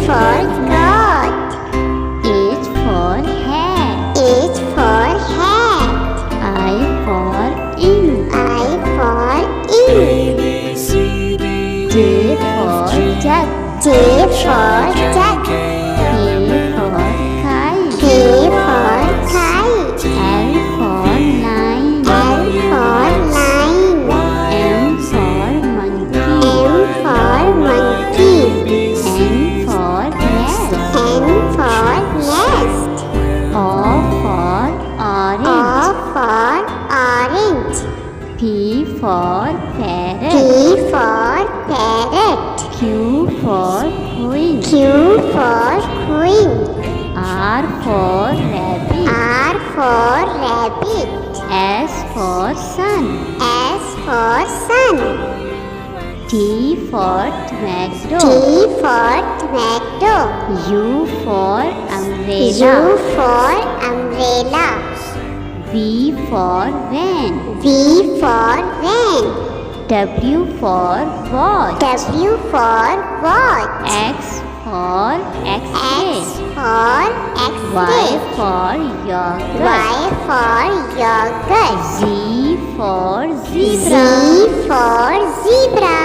for goat. H for hat. H for hat. I for ink. I for ink. J for jug. J for jug. K for kite. K for kite. L for line. L for line. M for monkey. M for monkey. N for nest. N for nest. O for orange. O for orange. P for P parrot. for parrot. Q for queen. Q for queen. R for rabbit. R for rabbit. S for sun. S for sun. T for tomato. T for tomato. U for umbrella. U for umbrella. V for van. V for van. W for watch. W for watch. X for X-ray. X for Y X-ray. for yogurt. Y for yogurt. Z for Z zebra. for zebra.